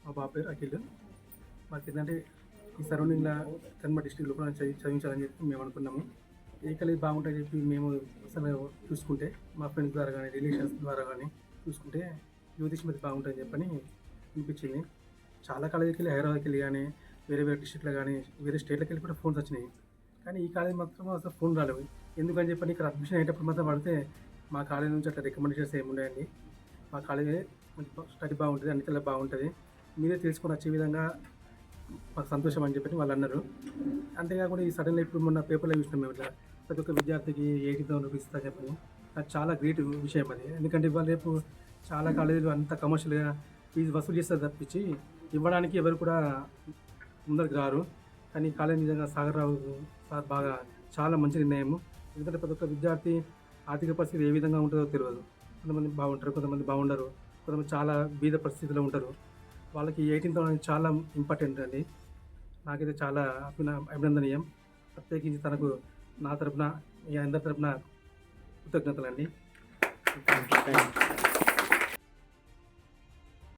మా బాబు పేరు అఖిల్. మాకేంటంటే ఈ సరౌండింగ్లో కన్మ డిస్ట్రిక్ట్లో కూడా చదివించాలని చెప్పి మేము అనుకున్నాము. ఏ కాలేజ్ బాగుంటుందని చెప్పి మేము అసలు చూసుకుంటే మా ఫ్రెండ్స్ ద్వారా కానీ రిలేషన్స్ ద్వారా కానీ చూసుకుంటే జ్యోతిష్మతి బాగుంటుందని చెప్పని అనిపించింది. చాలా కాలేజీకి వెళ్ళి హైదరాబాద్కి వెళ్ళి కానీ వేరే వేరే డిస్ట్రిక్ట్లో కానీ వేరే స్టేట్లకు వెళ్ళి కూడా ఫోన్స్ వచ్చినాయి. కానీ ఈ కాలేజ్ మాత్రం అసలు ఫోన్ రాలేవు. ఎందుకని చెప్పని ఇక్కడ అడ్మిషన్ అయ్యేటప్పుడు మాత్రం పడితే మా కాలేజ్ నుంచి అట్లా రికమెండేషన్స్ ఏమి ఉన్నాయండి. మా కాలేజీ స్టడీ బాగుంటుంది, అన్నిటిలో బాగుంటుంది, మీరే తెలుసుకొని వచ్చే విధంగా మాకు సంతోషం అని చెప్పి వాళ్ళు అన్నారు. అంతేకాకుండా ఈ సడన్గా ఇప్పుడు మొన్న పేపర్లో చూసినాం మేము ఇట్లా ప్రతి ఒక్క విద్యార్థికి 80,000 రూపీస్ ఇస్తా చెప్పని. అది చాలా గ్రేట్ విషయం అది. ఎందుకంటే ఇవాళ రేపు చాలా కాలేజీలు అంత కమర్షియల్గా ఫీజు వసూలు చేస్తారు తప్పించి ఇవ్వడానికి ఎవరు కూడా ముందరికి రారు. కానీ కాలేజీ నిజంగా సాగర్రావు సార్ బాగా చాలా మంచి నిర్ణయం. ఎందుకంటే ప్రతి ఒక్క విద్యార్థి ఆర్థిక పరిస్థితి ఏ విధంగా ఉంటుందో తెలియదు. కొంతమంది బాగుంటారు, కొంతమంది బాగుండరు, కొంతమంది చాలా బీద పరిస్థితిలో ఉంటారు. వాళ్ళకి 18,000 చాలా ఇంపార్టెంట్ అండి. నాకైతే చాలా అభినందనీయం. ప్రత్యేకించి తనకు నా తరపున మీ అందరి తరపున కృతజ్ఞతలండి.